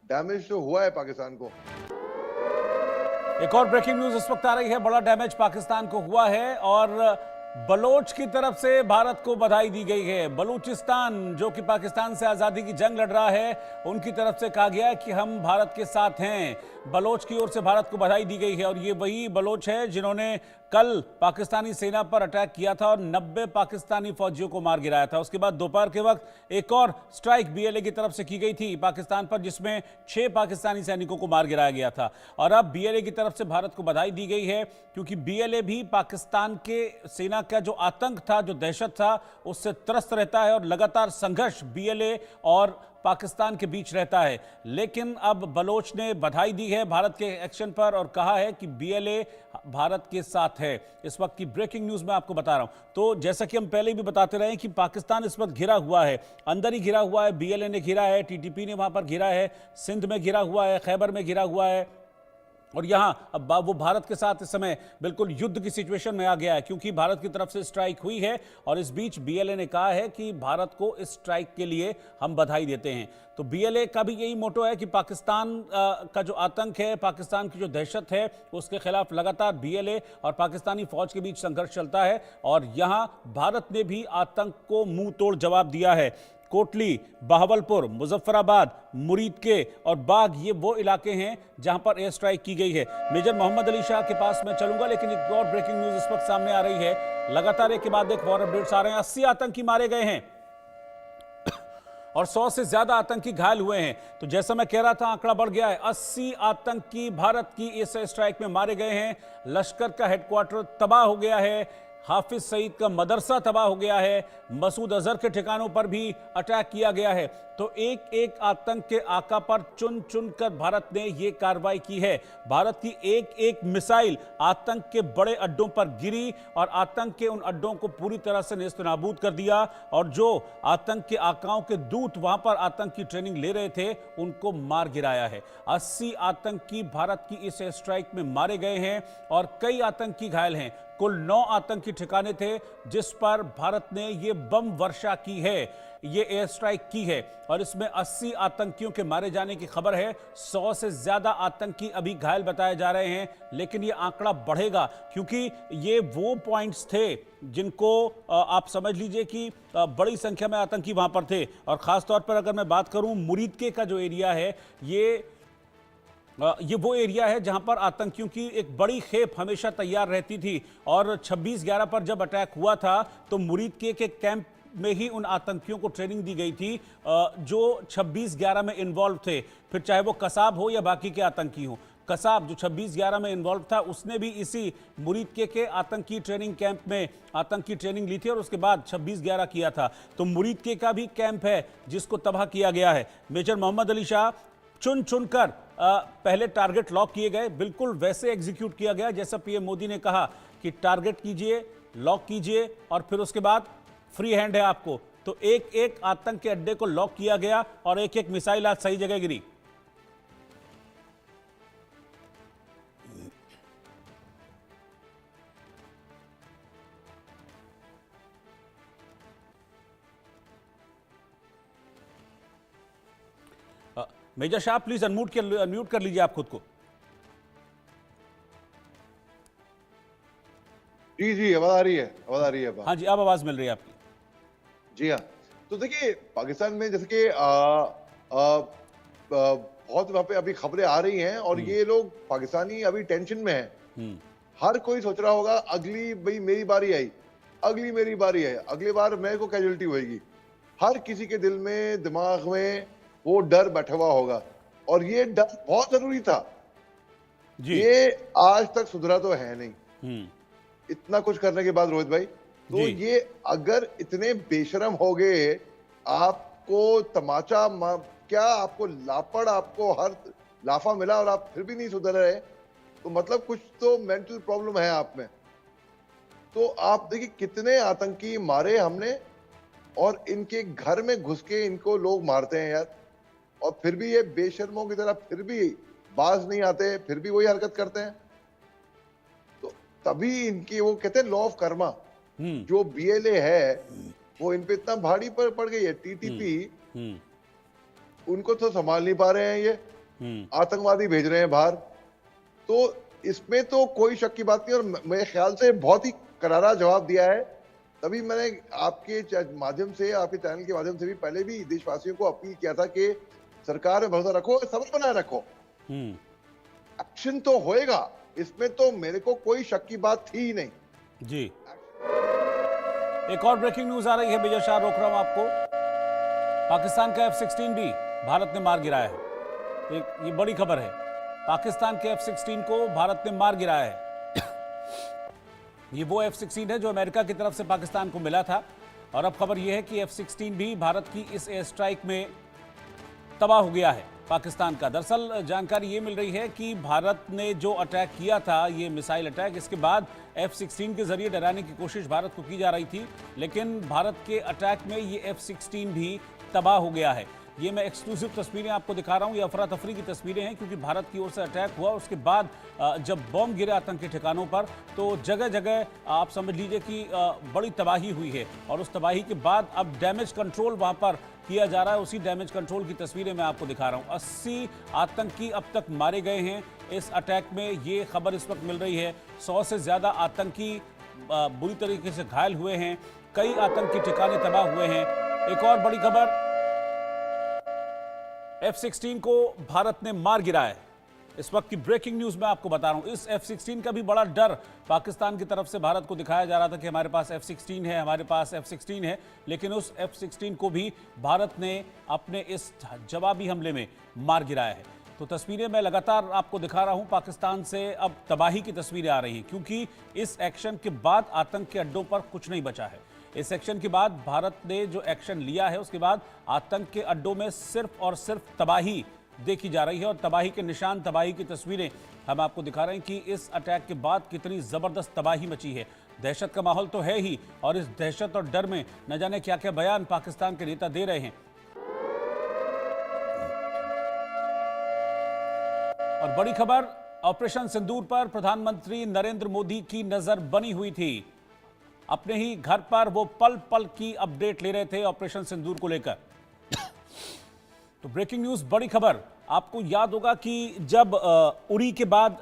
Damage तो हुआ है पाकिस्तान को। एक और ब्रेकिंग न्यूज इस वक्त आ रही है। बड़ा डैमेज पाकिस्तान को हुआ है और बलोच की तरफ से भारत को बधाई दी गई है। बलूचिस्तान जो कि पाकिस्तान से आजादी की जंग लड़ रहा है, उनकी तरफ से कहा गया है कि हम भारत के साथ हैं। बलोच की ओर से भारत को बधाई दी गई है और ये वही बलोच है जिन्होंने कल पाकिस्तानी सेना पर अटैक किया था और 90 पाकिस्तानी फौजियों को मार गिराया था। उसके बाद दोपहर के वक्त एक और स्ट्राइक बीएलए की तरफ से की गई थी पाकिस्तान पर, जिसमें 6 पाकिस्तानी सैनिकों को मार गिराया गया था। और अब बीएलए की तरफ से भारत को बधाई दी गई है क्योंकि बीएलए भी पाकिस्तान के सेना का जो आतंक था, जो दहशत था, उससे त्रस्त रहता है और लगातार संघर्ष बीएलए और पाकिस्तान के बीच रहता है। लेकिन अब बलोच ने बधाई दी है भारत के एक्शन पर और कहा है कि बीएलए भारत के साथ है। इस वक्त की ब्रेकिंग न्यूज मैं आपको बता रहा हूं। तो जैसा कि हम पहले भी बताते रहे कि पाकिस्तान इस वक्त घिरा हुआ है, अंदर ही घिरा हुआ है। बीएलए ने घिरा है, टीटीपी ने वहां पर घिरा है, सिंध में घिरा हुआ है, खैबर में घिरा हुआ है और यहां अब वो भारत के साथ इस समय बिल्कुल युद्ध की सिचुएशन में आ गया है क्योंकि भारत की तरफ से स्ट्राइक हुई है। और इस बीच बीएलए ने कहा है कि भारत को इस स्ट्राइक के लिए हम बधाई देते हैं। तो बीएलए का भी यही मोटो है कि पाकिस्तान का जो आतंक है, पाकिस्तान की जो दहशत है, उसके खिलाफ लगातार बीएलए और पाकिस्तानी फौज के बीच संघर्ष चलता है। और यहां भारत ने भी आतंक को मुंह तोड़ जवाब दिया है। कोटली, बहावलपुर, मुजफ्फराबाद, मुरीद के और बाग, ये वो इलाके हैं जहां पर एयर स्ट्राइक की गई है। मेजर मोहम्मद अली शाह के पास मैं चलूंगा, लेकिन एक और ब्रेकिंग न्यूज इस वक्त सामने आ रही है। लगातार एक के बाद एक वॉर अपडेट्स आ रहे हैं। 80 आतंकी मारे गए हैं और 100 से ज्यादा आतंकी घायल हुए हैं। तो जैसा मैं कह रहा था, आंकड़ा बढ़ गया है। 80 आतंकी भारत की इस स्ट्राइक में मारे गए हैं। लश्कर का हेडक्वार्टर तबाह हो गया है, हाफिज सईद का मदरसा तबाह हो गया है, मसूद अजहर के ठिकानों पर भी अटैक किया गया है। तो एक एक आतंक के आका पर चुन चुन कर भारत ने यह कार्रवाई की है। भारत की एक एक मिसाइल आतंक के बड़े अड्डों पर गिरी और आतंक के उन अड्डों को पूरी तरह से नेस्तनाबूद कर दिया। और जो आतंक के आकाओं के दूत वहां पर आतंक की ट्रेनिंग ले रहे थे, उनको मार गिराया है। 80 आतंकी भारत की इस स्ट्राइक में मारे गए हैं और कई आतंकी घायल हैं। कुल 9 आतंकी ठिकाने थे जिस पर भारत ने ये बम वर्षा की है, ये एयर स्ट्राइक की है और इसमें 80 आतंकियों के मारे जाने की खबर है। 100 से ज्यादा आतंकी अभी घायल बताए जा रहे हैं, लेकिन ये आंकड़ा बढ़ेगा क्योंकि ये वो पॉइंट्स थे जिनको आप समझ लीजिए कि बड़ी संख्या में आतंकी वहां पर थे। और खासतौर पर अगर मैं बात करूं, मुरीदके का जो एरिया है, ये वो एरिया है जहां पर आतंकियों की एक बड़ी खेप हमेशा तैयार रहती थी। और 26/11 पर जब अटैक हुआ था तो मुरीदके के कैंप में ही उन आतंकियों को ट्रेनिंग दी गई थी जो 26/11 में इन्वॉल्व थे। फिर चाहे वो कसाब हो या बाकी के आतंकी हो। कसाब जो 26/11 में इन्वॉल्व था, उसने भी इसी मुरीदके के आतंकी ट्रेनिंग कैंप में आतंकी ट्रेनिंग ली थी और उसके बाद 26/11 किया था। तो मुरीदके का भी कैंप है जिसको तबाह किया गया है। मेजर मोहम्मद अली शाह, चुन चुनकर पहले टारगेट लॉक किए गए, बिल्कुल वैसे एग्जीक्यूट किया गया जैसा पीएम मोदी ने कहा कि टारगेट कीजिए, लॉक कीजिए और फिर उसके बाद फ्री हैंड है आपको। तो एक एक आतंक के अड्डे को लॉक किया गया और एक एक मिसाइल आज सही जगह गिरी। मेजर शाह, प्लीज अनम्यूट कर लीजिए आप खुद को। जी जी, आवाज आ रही है, आवाज आ रही है। हाँ जी, अब आवाज मिल रही है आपकी। जी हाँ। तो देखिए, पाकिस्तान में जैसे कि बहुत वहां पे अभी खबरें आ रही हैं और ये लोग पाकिस्तानी अभी टेंशन में हैं। हर कोई सोच रहा होगा अगली भाई मेरी बारी आई, अगली मेरी बारी है, अगली बार मेरे को कैजुअल्टी होगी। हर किसी के दिल में, दिमाग में वो डर बैठा हुआ होगा और ये डर बहुत जरूरी था जी। ये आज तक सुधरा तो है नहीं। इतना कुछ करने के बाद रोहित भाई, तो ये अगर इतने बेशरम हो गए, आपको तमाचा क्या, आपको लापड़, आपको हर लाफा मिला और आप फिर भी नहीं सुधर रहे, तो मतलब कुछ तो मेंटल प्रॉब्लम है आप में। तो आप देखिए कितने आतंकी मारे हमने और इनके घर में घुस के इनको लोग मारते हैं यार, और फिर भी ये बेशर्मों की तरह फिर भी बाज नहीं आते, फिर भी वही हरकत करते हैं। तो तभी इनकी वो कहते हैं लॉ ऑफ कर्मा, जो बीएलए है वो इन पे इतना भारी पड़ गई है। टीटीपी उनको तो संभाल नहीं पा रहे हैं ये, आतंकवादी भेज रहे हैं बाहर। तो इसमें तो कोई शक की बात नहीं, और मेरे ख्याल से बहुत ही करारा जवाब दिया है। तभी मैंने आपके माध्यम से, आपके चैनल के माध्यम से भी पहले भी देशवासियों को अपील किया था कि सरकार में भरोसा रखो, सब्र बनाए रखो, एक्शन तो होएगा, इसमें तो मेरे को कोई शक की बात थी ही नहीं जी। एक और ब्रेकिंग न्यूज आ रही है, विजय शाह, रोक रहा हूं आपको। पाकिस्तान का F-16 भी भारत ने मार गिराया है। ये बड़ी खबर है। पाकिस्तान के F-16 को भारत ने मार गिराया है। ये वो F-16 है जो अमेरिका की तरफ से पाकिस्तान को मिला था, और अब खबर यह है कि F-16 भी भारत की इस एयर स्ट्राइक में तबाह हो गया है पाकिस्तान का। दरअसल जानकारी ये मिल रही है कि भारत ने जो अटैक किया था, ये मिसाइल अटैक, इसके बाद F-16 के जरिए डराने की कोशिश भारत को की जा रही थी, लेकिन भारत के अटैक में ये F-16 भी तबाह हो गया है। ये मैं एक्सक्लूसिव तस्वीरें आपको दिखा रहा हूँ, ये अफरा तफरी की तस्वीरें हैं, क्योंकि भारत की ओर से अटैक हुआ, उसके बाद जब बॉम्ब गिरे आतंकी ठिकानों पर, तो जगह जगह आप समझ लीजिए कि बड़ी तबाही हुई है। और उस तबाही के बाद अब डैमेज कंट्रोल वहाँ पर किया जा रहा है। उसी डैमेज कंट्रोल की तस्वीरें मैं आपको दिखा रहा हूँ। 80 आतंकी अब तक मारे गए हैं इस अटैक में, ये खबर इस वक्त मिल रही है। 100 से ज़्यादा आतंकी बुरी तरीके से घायल हुए हैं, कई आतंकी ठिकाने तबाह हुए हैं। एक और बड़ी खबर, F-16 को भारत ने मार गिराया है। इस वक्त की ब्रेकिंग न्यूज मैं आपको बता रहा हूं। इस F-16 का भी बड़ा डर पाकिस्तान की तरफ से भारत को दिखाया जा रहा था कि हमारे पास F-16 है, हमारे पास F-16 है, लेकिन उस F-16 को भी भारत ने अपने इस जवाबी हमले में मार गिराया है। तो तस्वीरें मैं लगातार आपको दिखा रहा हूं। पाकिस्तान से अब तबाही की तस्वीरें आ रही हैं, क्योंकि इस एक्शन के बाद आतंक के अड्डों पर कुछ नहीं बचा है। इस एक्शन के बाद भारत ने जो एक्शन लिया है, उसके बाद आतंक के अड्डों में सिर्फ और सिर्फ तबाही देखी जा रही है, और तबाही के निशान, तबाही की तस्वीरें हम आपको दिखा रहे हैं कि इस अटैक के बाद कितनी जबरदस्त तबाही मची है। दहशत का माहौल तो है ही, और इस दहशत और डर में न जाने क्या क्या बयान पाकिस्तान के नेता दे रहे हैं। और बड़ी खबर, ऑपरेशन सिंदूर पर प्रधानमंत्री नरेंद्र मोदी की नजर बनी हुई थी। अपने ही घर पर वो पल पल की अपडेट ले रहे थे ऑपरेशन सिंदूर को लेकर। तो ब्रेकिंग न्यूज, बड़ी खबर, आपको याद होगा कि जब उरी के बाद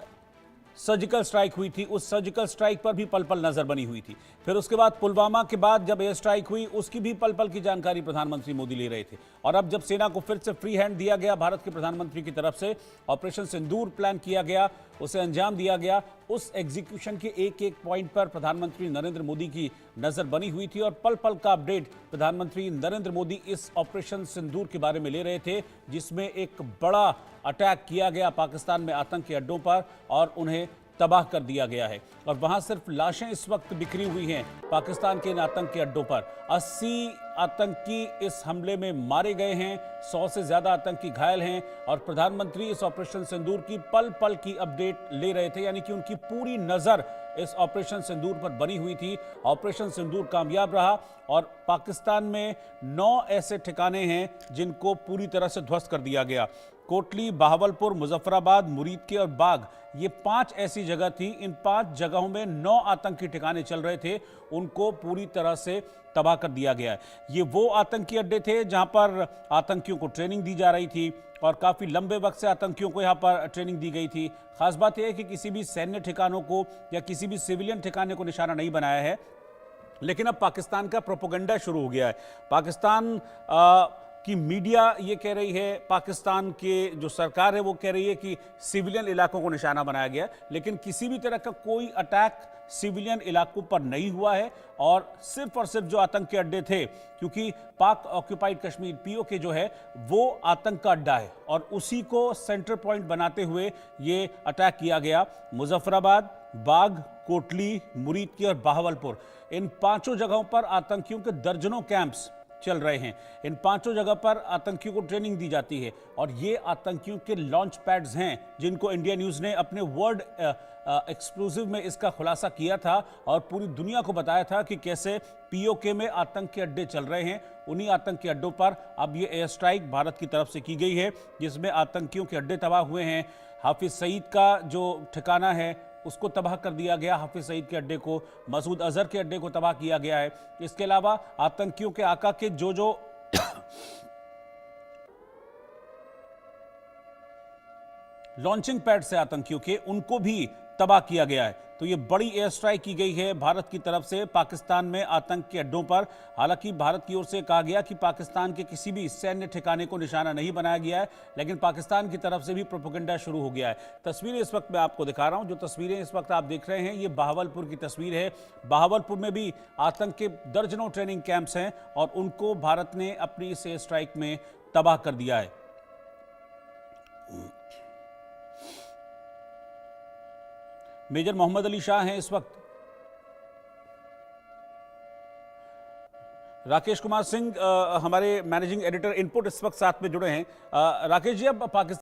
सर्जिकल स्ट्राइक हुई थी, उस सर्जिकल स्ट्राइक पर भी पल पल नजर बनी हुई थी। फिर उसके बाद पुलवामा के बाद जब एयर स्ट्राइक हुई, उसकी भी पल पल की जानकारी प्रधानमंत्री मोदी ले रहे थे। और अब जब सेना को फिर से फ्री हैंड दिया गया भारत के प्रधानमंत्री की तरफ से, ऑपरेशन सिंदूर प्लान किया गया, उसे अंजाम दिया गया, उस एग्जीक्यूशन के एक एक पॉइंट पर प्रधानमंत्री नरेंद्र मोदी की नजर बनी हुई थी। और पल पल का अपडेट प्रधानमंत्री नरेंद्र मोदी इस ऑपरेशन सिंदूर के बारे में ले रहे थे, जिसमें एक बड़ा अटैक किया गया पाकिस्तान में आतंक के अड्डों पर, और उन्हें तबाह कर दिया गया है। और वहां सिर्फ लाशें इस वक्त बिखरी हुई हैं पाकिस्तान के इन आतंक के अड्डों पर। 80 आतंकी इस हमले में मारे गए हैं, 100 से ज्यादा आतंकी घायल हैं, और प्रधानमंत्री इस ऑपरेशन सिंदूर की पल पल की अपडेट ले रहे थे, यानी कि उनकी पूरी नजर इस ऑपरेशन सिंदूर पर बनी हुई थी। ऑपरेशन सिंदूर कामयाब रहा, और पाकिस्तान में 9 ऐसे ठिकाने हैं जिनको पूरी तरह से ध्वस्त कर दिया गया। कोटली, बहावलपुर, मुजफ्फराबाद, मुरीदके और बाग, ये 5 ऐसी जगह थी। इन 5 जगहों में 9 आतंकी ठिकाने चल रहे थे, उनको पूरी तरह से तबाह कर दिया गया है। ये वो आतंकी अड्डे थे जहां पर आतंकियों को ट्रेनिंग दी जा रही थी, और काफ़ी लंबे वक्त से आतंकियों को यहाँ पर ट्रेनिंग दी गई थी। खास बात यह है कि किसी भी सैन्य ठिकानों को या किसी भी सिविलियन ठिकाने को निशाना नहीं बनाया है, लेकिन अब पाकिस्तान का प्रोपेगेंडा शुरू हो गया है। पाकिस्तान की मीडिया ये कह रही है, पाकिस्तान के जो सरकार है वो कह रही है कि सिविलियन इलाकों को निशाना बनाया गया, लेकिन किसी भी तरह का कोई अटैक सिविलियन इलाकों पर नहीं हुआ है। और सिर्फ जो आतंक के अड्डे थे, क्योंकि पाक ऑक्यूपाइड कश्मीर पीओके जो है वो आतंक का अड्डा है, और उसी को सेंटर पॉइंट बनाते हुए ये अटैक किया गया। मुजफ्फराबाद, बाग, कोटली, मुरीदके और बहावलपुर, इन 5 जगहों पर आतंकियों के दर्जनों कैंप्स चल रहे हैं। इन 5 जगह पर आतंकियों को ट्रेनिंग दी जाती है, और ये आतंकियों के लॉन्च पैड्स हैं, जिनको इंडिया न्यूज़ ने अपने वर्ल्ड एक्सक्लूसिव में इसका खुलासा किया था, और पूरी दुनिया को बताया था कि कैसे पीओके में आतंक के अड्डे चल रहे हैं। उन्हीं आतंक के अड्डों पर अब ये एयर स्ट्राइक भारत की तरफ से की गई है, जिसमें आतंकियों के अड्डे तबाह हुए हैं। हाफिज सईद का जो ठिकाना है उसको तबाह कर दिया गया, हाफिज सईद के अड्डे को, मसूद अजहर के अड्डे को तबाह किया गया है। इसके अलावा आतंकियों के आका के जो लॉन्चिंग पैड से आतंकियों के, उनको भी तबाह किया गया है। तो ये बड़ी एयर स्ट्राइक की गई है भारत की तरफ से पाकिस्तान में आतंक के अड्डों पर। हालांकि भारत की ओर से कहा गया कि पाकिस्तान के किसी भी सैन्य ठिकाने को निशाना नहीं बनाया गया है, लेकिन पाकिस्तान की तरफ से भी प्रोपेगेंडा शुरू हो गया है। तस्वीरें इस वक्त मैं आपको दिखा रहा हूं। जो तस्वीरें इस वक्त आप देख रहे हैं, ये बहावलपुर की तस्वीर है। बहावलपुर में भी आतंक के दर्जनों ट्रेनिंग कैंप्स हैं और उनको भारत ने अपनी इस एयर स्ट्राइक में तबाह कर दिया है। मेजर मोहम्मद अली शाह हैं इस वक्त। राकेश कुमार सिंह हमारे मैनेजिंग एडिटर इनपुट इस वक्त साथ में जुड़े हैं। राकेश जी, अब पाकिस्तान